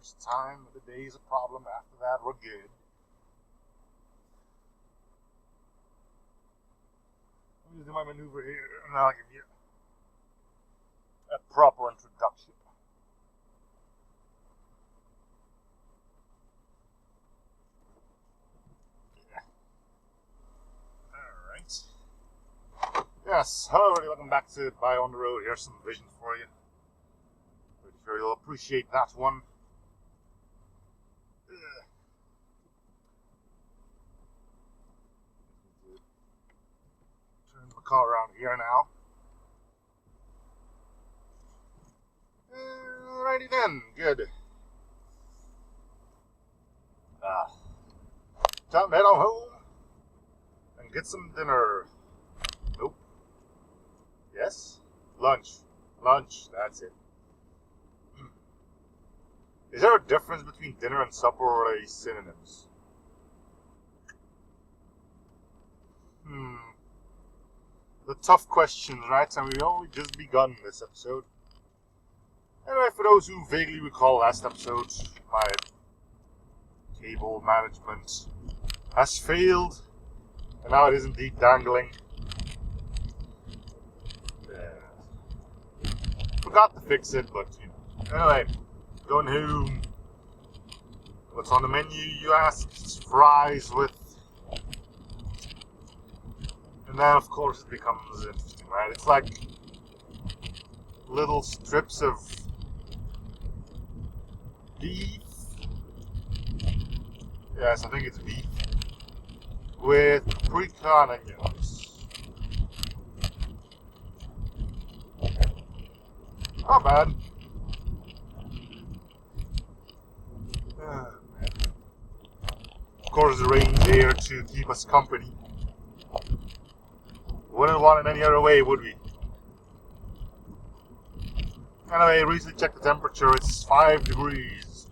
First time of the day is a problem. After that, we're good. Let me just do my maneuver here, and I'll give you a proper introduction. Alright. Yes, hello everybody, welcome back to Bio on the Road. Here's some vision for you. Pretty sure you'll appreciate that one. Turn the car around here now. Alrighty then, good. Time to head on home and get some dinner. Nope. Yes? Lunch. Lunch, that's it. Is there a difference between dinner and supper, or are they synonyms? The tough questions, right? And we've only just begun this episode. Anyway, for those who vaguely recall last episode, my cable management has failed, and now it is indeed dangling. Forgot to fix it, but anyway, going home. What's on the menu, you ask? It's fries with, and then of course it becomes interesting, right? It's like little strips of beef. Yes, I think it's beef with paprika and onions. Not bad. Of course, the rain's there to keep us company. Wouldn't want it any other way, would we? Anyway, I recently checked the temperature. It's 5 degrees.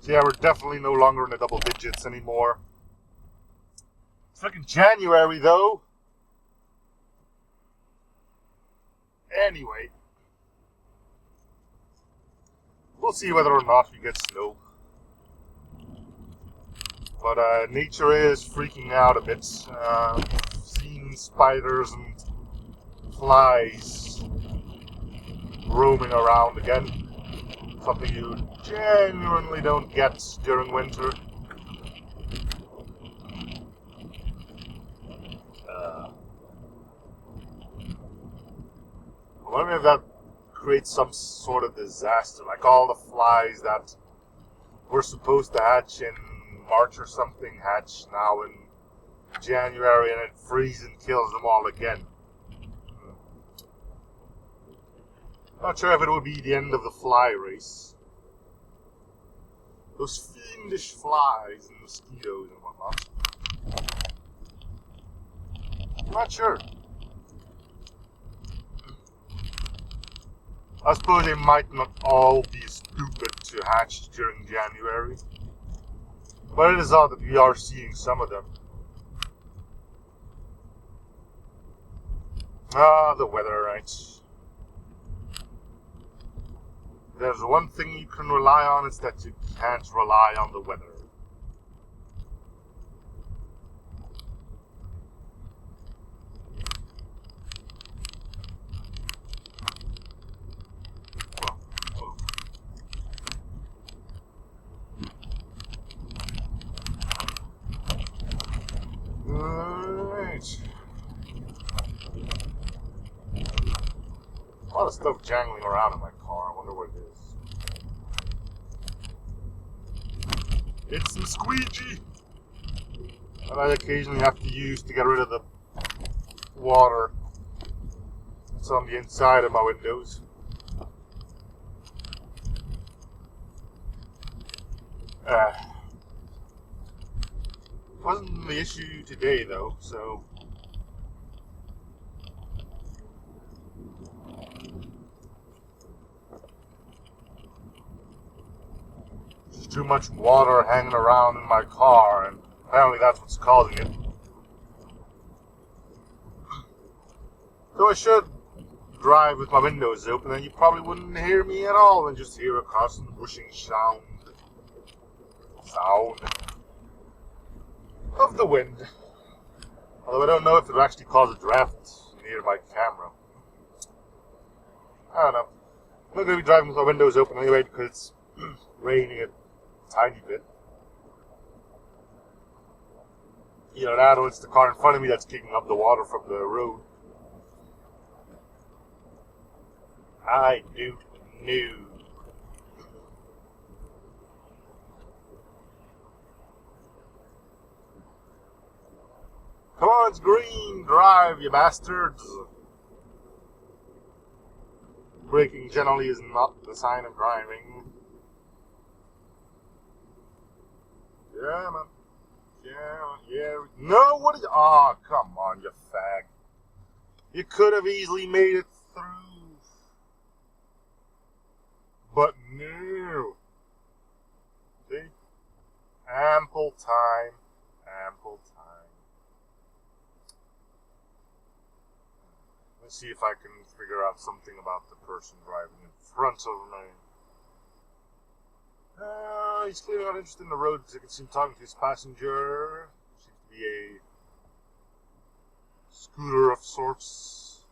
So yeah, we're definitely no longer in the double digits anymore. It's freaking January, though. Anyway, we'll see whether or not we get snow. But nature is freaking out a bit. Seeing spiders and flies roaming around again. Something you genuinely don't get during winter. I wonder if that creates some sort of disaster, like all the flies that were supposed to hatch in March or something hatch now in January, and it freezes and kills them all again. Not sure if it would be the end of the fly race. Those fiendish flies and mosquitoes and whatnot. Not sure. I suppose they might not all be stupid to hatch during January. But it is odd that we are seeing some of them. The weather, right? There's one thing you can rely on, it's that you can't rely on the weather. A lot of stuff jangling around in my car. I wonder what it is. It's some squeegee that I occasionally have to use to get rid of the water that's on the inside of my windows. Wasn't the issue today though, so there's too much water hanging around in my car, and apparently that's what's causing it. So I should drive with my windows open, then you probably wouldn't hear me at all and just hear a constant whooshing sound of the wind. Although I don't know if it would actually cause a draft near my camera. I don't know. I'm not going to be driving with my windows open anyway because it's raining a tiny bit. You know, now it's the car in front of me that's kicking up the water from the road. I don't know. Come on, it's green. Drive, you bastards. Braking generally is not the sign of driving. Yeah, man. Yeah. No, what is... Oh, come on, you fag. You could have easily made it through. But no. See? Ample time. Let's see if I can figure out something about the person driving in front of me. He's clearly not interested in the road because I can see him talking to his passenger. Seems to be a scooter of sorts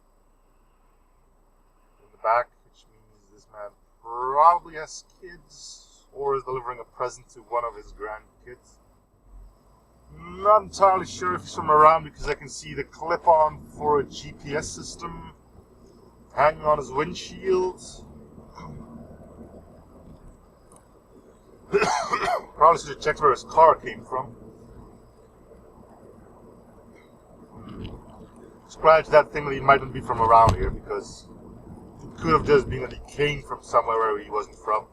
in the back, which means this man probably has kids or is delivering a present to one of his grandkids. Not entirely sure if he's from around because I can see the clip-on for a GPS system hanging on his windshield. Probably should have checked where his car came from. Scratch that thing that he mightn't be from around here because it could have just been that he came from somewhere where he wasn't from.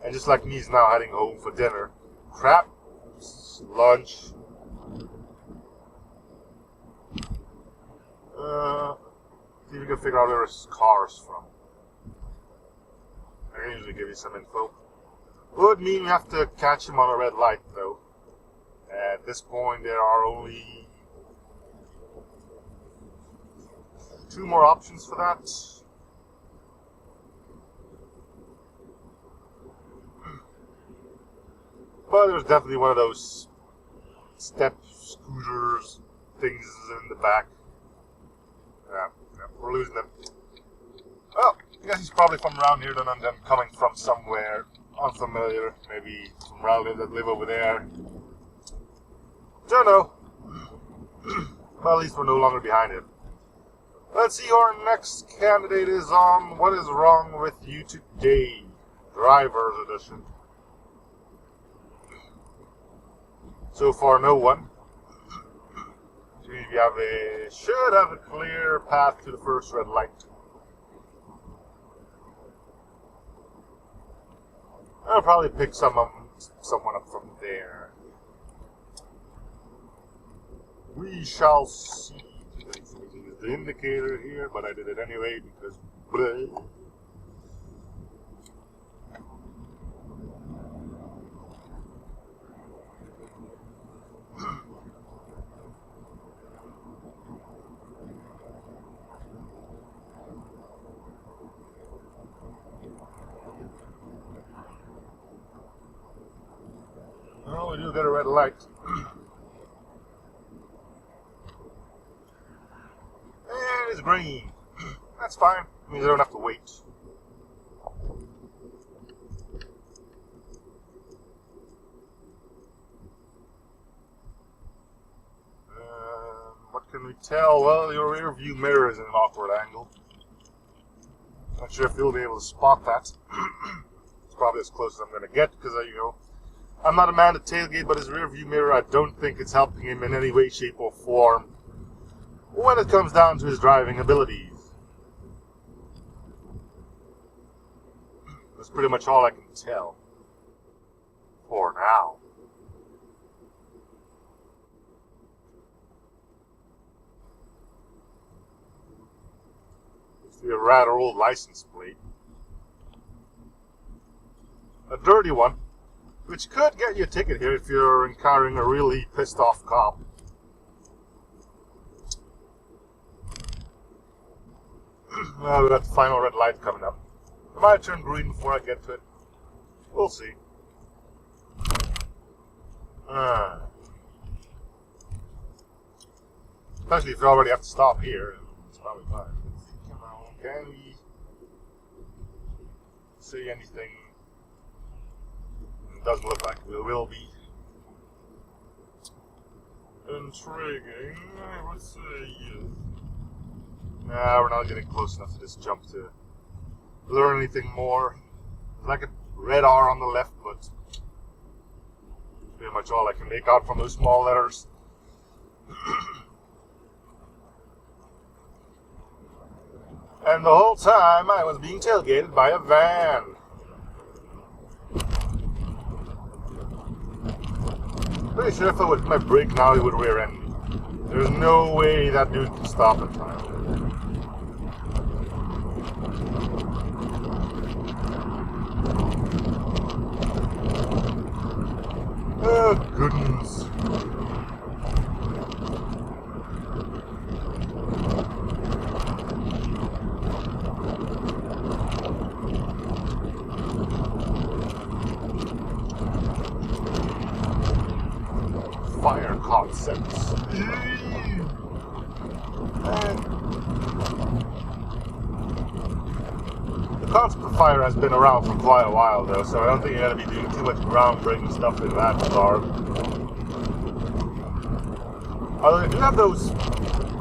And just like me, he's now heading home for dinner. Crap. Lunch. See if we can figure out where his car's from. I can usually give you some info. Would mean we have to catch him on a red light, though. At this point, there are only 2 more options for that. But there's definitely one of those step scooters things in the back. Yeah, we're losing them. Oh, I guess he's probably from around here then, and then coming from somewhere unfamiliar. Maybe some relatives that live over there. Don't know. Well, at least we're no longer behind him. Let's see who our next candidate is on What Is Wrong With You Today? Driver's Edition. So far, no one. We should have a clear path to the first red light. I'll probably pick someone up from there. We shall see. Let's use the indicator here, but I did it anyway because bleh. Well, we do get a red light. And it's green. That's fine. It means I don't have to wait. What can we tell? Well, your rear view mirror is in an awkward angle. Not sure if you'll be able to spot that. It's probably as close as I'm going to get because, I'm not a man to tailgate, but his rear view mirror, I don't think it's helping him in any way, shape, or form when it comes down to his driving abilities. That's pretty much all I can tell. For now. It's a rather old license plate. A dirty one. Which could get you a ticket here if you're encountering a really pissed off cop. Well, we got the final red light coming up. It might turn green before I get to it. We'll see. Especially if you already have to stop here. It's probably fine. Come on, can we say anything? It doesn't look like it will be. Intriguing, I would say. Nah, we're not getting close enough to this jump to learn anything more. There's like a red R on the left, but that's pretty much all I can make out from those small letters. And the whole time I was being tailgated by a van. Pretty sure if I would hit my brake now, he would rear end me. There's no way that dude can stop in time. Oh, goodness. Fire concepts. The concept of fire has been around for quite a while, though, so I don't think you're going to be doing too much groundbreaking stuff in that regard. Although they do have those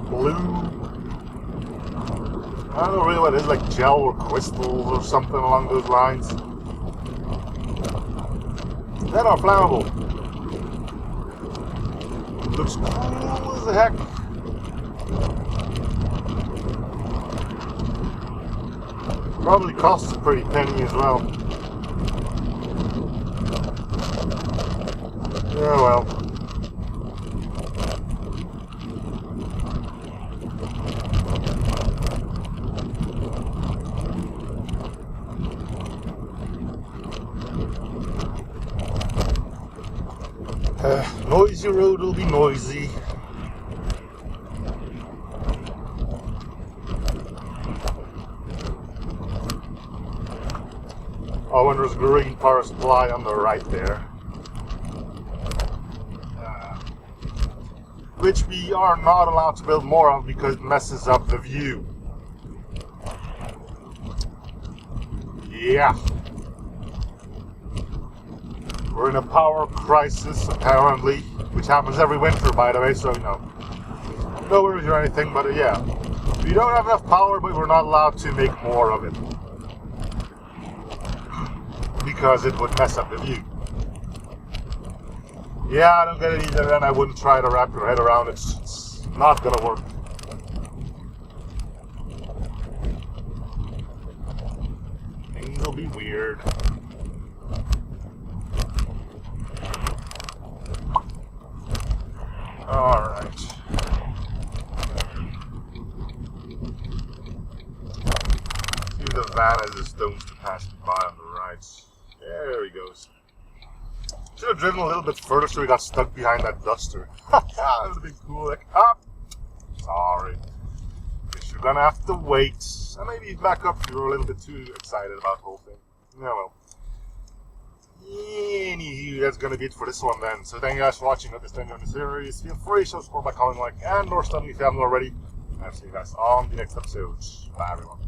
blue, I don't know really what it is, like gel or crystals or something along those lines. That are flammable. Looks cool as the heck. Probably costs a pretty penny as well. Yeah, well. Noisy road will be noisy. Oh, and there's a green power supply on the right there. Which we are not allowed to build more of because it messes up the view. Yeah. We're in a power crisis, apparently, which happens every winter, by the way, so, you know, no worries or anything, but yeah. We don't have enough power, but we're not allowed to make more of it. Because it would mess up the view. Yeah, I don't get it either, and I wouldn't try to wrap your head around it. It's not gonna work. Things will be weird. Alright. See the van as the stones to pass by on the right. There he goes. Should have driven a little bit further so we got stuck behind that duster. That would have been cool. Like, sorry. Guess you're gonna have to wait. And maybe back up if you were a little bit too excited about the whole thing. Yeah, well. Anywho, that's gonna be it for this one then. So thank you guys for watching. Hope you enjoyed the series. Feel free to show support by commenting, like, and or studying if you haven't already. And I'll see you guys on the next episode. Bye everyone.